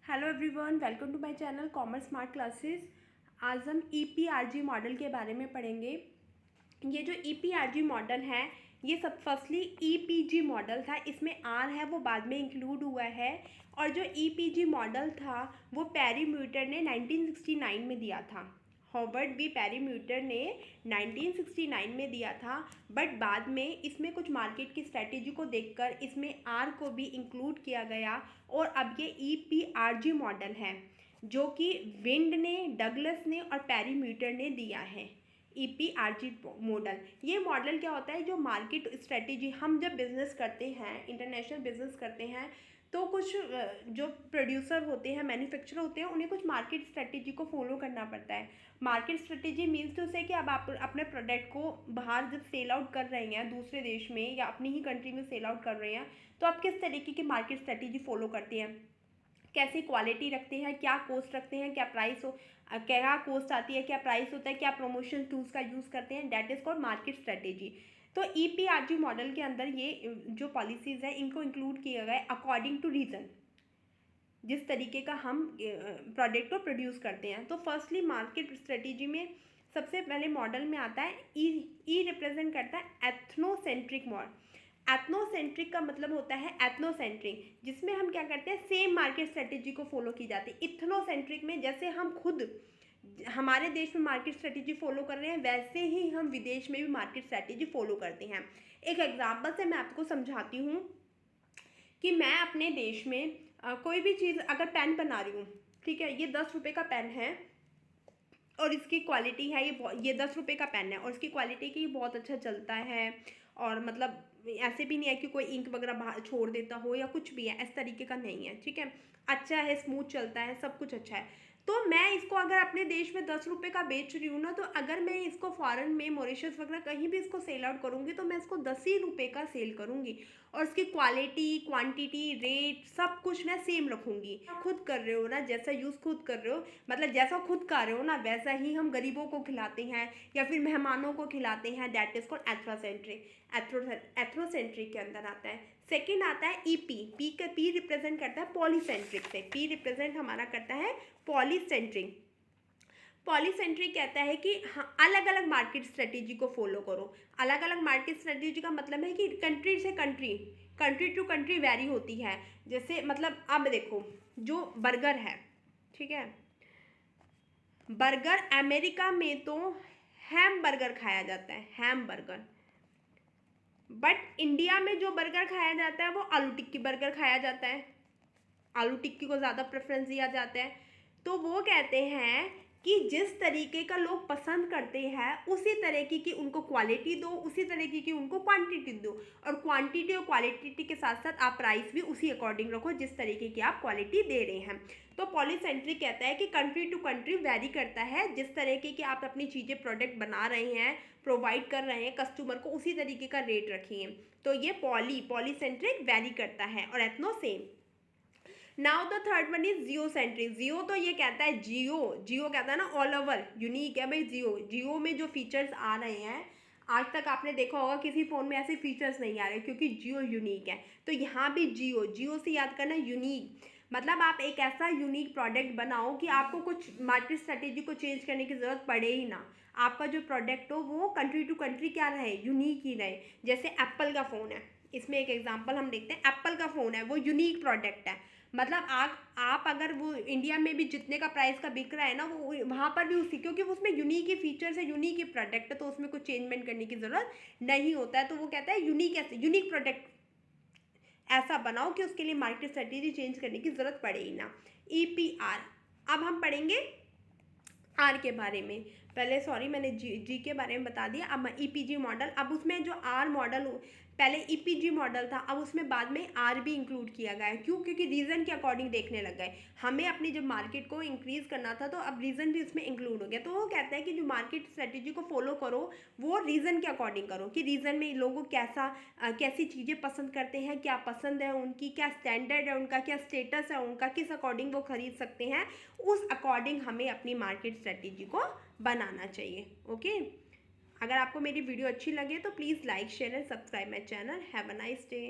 Hello everyone, welcome to my channel commerce smart classes. आज हम EPRG model के बारे में पढ़ेंगे। ये जो ईपीआरजी मॉडल है ये सब फर्स्टली ईपीजी मॉडल था, इसमें आर है वो बाद में इंक्लूड हुआ है। और जो ईपीजी मॉडल था वो पेरीम्यूटर ने 1969 में दिया था। हॉवर्ड बी पेरीम्यूटर ने 1969 में दिया था, बट बाद में इसमें कुछ मार्केट की स्ट्रेटेजी को देखकर इसमें आर को भी इंक्लूड किया गया और अब ये ईपीआरजी मॉडल है जो कि विंड ने, डगलस ने और पेरीम्यूटर ने दिया है। ईपीआरजी मॉडल, ये मॉडल क्या होता है, जो मार्केट स्ट्रेटेजी हम जब बिजनेस करते हैं, इंटरनेशनल बिजनेस करते हैं, तो कुछ जो प्रोड्यूसर होते हैं, मैन्युफैक्चरर होते हैं, उन्हें कुछ मार्केट स्ट्रेटेजी को फॉलो करना पड़ता है। मार्केट स्ट्रेटेजी मीन्स टू से कि अब आप अपने प्रोडक्ट को बाहर जब सेल आउट कर रहे हैं दूसरे देश में या अपनी ही कंट्री में सेल आउट कर रहे हैं, तो आप किस तरीके की मार्केट स्ट्रेटेजी फॉलो करते हैं, कैसी क्वालिटी रखते हैं, क्या कॉस्ट रखते हैं, क्या प्राइस हो, क्या कॉस्ट आती है, क्या प्राइस होता है, क्या प्रमोशन टूल्स का यूज़ करते हैं, that is called market strategy. तो ईपीआरजी मॉडल के अंदर ये जो पॉलिसीज़ है इनको इंक्लूड किया गया है अकॉर्डिंग टू रीज़न, जिस तरीके का हम प्रोडक्ट को प्रोड्यूस करते हैं। तो फर्स्टली मार्केट स्ट्रेटेजी में सबसे पहले मॉडल में आता है ई रिप्रेजेंट करता है एथनोसेंट्रिक मॉडल। एथनोसेंट्रिक का मतलब होता है एथनोसेंट्रिक, जिसमें हम क्या करते हैं, सेम मार्केट स्ट्रेटेजी को फॉलो की जाती है। इथनोसेंट्रिक में जैसे हम खुद हमारे देश में मार्केट स्ट्रेटेजी फॉलो कर रहे हैं वैसे ही हम विदेश में भी मार्केट स्ट्रेटेजी फॉलो करते हैं। एक एग्जाम्पल से मैं आपको समझाती हूँ कि मैं अपने देश में कोई भी चीज़ अगर पेन बना रही हूँ, ठीक है, ये 10 रुपये का पेन है और इसकी क्वालिटी है, ये 10 रुपये का पेन है और इसकी क्वालिटी की बहुत अच्छा चलता है, और मतलब ऐसे भी नहीं है कि कोई इंक वगैरह बाहर छोड़ देता हो या कुछ भी है, इस तरीके का नहीं है, ठीक है, अच्छा है, स्मूथ चलता है, सब कुछ अच्छा है। तो मैं इसको अगर अपने देश में 10 रुपये का बेच रही हूँ ना, तो अगर मैं इसको फॉरेन में मॉरिशस वगैरह कहीं भी इसको सेल आउट करूँगी तो मैं इसको 10 ही रुपये का सेल करूँगी और इसकी क्वालिटी, क्वांटिटी, रेट सब कुछ मैं सेम रखूँगी। आप खुद कर रहे हो ना, जैसा यूज़ खुद कर रहे हो, मतलब जैसा खुद खा रहे हो ना वैसा ही हम गरीबों को खिलाते हैं या फिर मेहमानों को खिलाते हैं, दैट इज़ कॉल्ड एथ्रोसेंट्रिक। एथ्रोसेंट्रिक के अंदर आता है। सेकंड आता है ईपी। पी रिप्रेजेंट करता है पॉलीसेंट्रिक से। पी रिप्रेजेंट हमारा करता है पॉलीसेंट्रिक। पॉलीसेंट्रिक कहता है कि हाँ, अलग अलग मार्केट स्ट्रेटेजी को फॉलो करो। अलग अलग मार्केट स्ट्रेटेजी का मतलब है कि कंट्री से country, country to country vary होती है। जैसे मतलब अब देखो, जो बर्गर है, ठीक है, बर्गर अमेरिका में तो हैम बर्गर खाया जाता है, हैम बर्गर, बट इंडिया में जो बर्गर खाया जाता है वो आलू टिक्की बर्गर खाया जाता है, आलू टिक्की को ज़्यादा प्रेफरेंस दिया जाता है। तो वो कहते हैं कि जिस तरीके का लोग पसंद करते हैं उसी तरीके की उनको क्वालिटी दो, उसी तरीके की उनको क्वांटिटी दो, और क्वांटिटी और क्वालिटी के साथ साथ आप प्राइस भी उसी अकॉर्डिंग रखो जिस तरीके की आप क्वालिटी दे रहे हैं। तो पॉलीसेंट्रिक कहता है कि कंट्री टू कंट्री वेरी करता है, जिस तरीके की आप अपनी चीज़ें प्रोडक्ट बना रहे हैं, प्रोवाइड कर रहे हैं कस्टमर को, उसी तरीके का रेट रखिए। तो ये पॉलीसेंट्रिक वेरी करता है। और ethno same. Now the third one is geocentric. Geo तो ये कहता है, जियो कहता है ना ऑल ओवर यूनिक है भाई। जियो में जो फीचर्स आ रहे हैं, आज तक आपने देखा होगा किसी फ़ोन में ऐसे फीचर्स नहीं आ रहे क्योंकि जियो यूनिक है। तो यहाँ भी जियो से याद करना यूनिक, मतलब आप एक ऐसा यूनिक प्रोडक्ट बनाओ कि आपको कुछ मार्केट स्ट्रेटेजी को चेंज करने की ज़रूरत पड़े ही ना। आपका जो प्रोडक्ट हो वो कंट्री टू कंट्री क्या रहे, यूनिक ही रहे। जैसे एप्पल का फ़ोन है, इसमें एक एग्जांपल हम देखते हैं। एप्पल का फ़ोन है, वो यूनिक प्रोडक्ट है, मतलब आप अगर वो इंडिया में भी जितने का प्राइस का बिक रहा है ना, वो वहाँ पर भी उसी, क्योंकि उसमें यूनिक ही फीचर्स है, यूनिक ही प्रोडक्ट है, तो उसमें कुछ चेंजमेंट करने की ज़रूरत नहीं होता है। तो वो कहता है यूनिक, ऐसे यूनिक प्रोडक्ट ऐसा बनाओ कि उसके लिए मार्केट स्ट्रेटेजी चेंज करने की ज़रूरत पड़े ही ना। ईपीआर। अब हम पढ़ेंगे आर के बारे में। पहले सॉरी मैंने जी के बारे में बता दिया। अब ईपीजी मॉडल, अब उसमें जो आर मॉडल, पहले ईपीजी मॉडल था, अब उसमें बाद में आर भी इंक्लूड किया गया है। क्यों? क्योंकि रीज़न के अकॉर्डिंग देखने लग गए। हमें अपनी जब मार्केट को इंक्रीज़ करना था तो अब रीज़न भी उसमें इंक्लूड हो गया। तो वो कहता है कि जो मार्केट स्ट्रेटेजी को फॉलो करो वो रीज़न के अकॉर्डिंग करो, कि रीज़न में लोगों कैसी चीज़ें पसंद करते हैं, क्या पसंद है उनकी, क्या स्टैंडर्ड है उनका, क्या स्टेटस है उनका, किस अकॉर्डिंग वो खरीद सकते हैं, उस अकॉर्डिंग हमें अपनी मार्केट स्ट्रेटेजी को बनाना चाहिए। ओके, अगर आपको मेरी वीडियो अच्छी लगे तो please like, share and subscribe my channel. Have a nice day.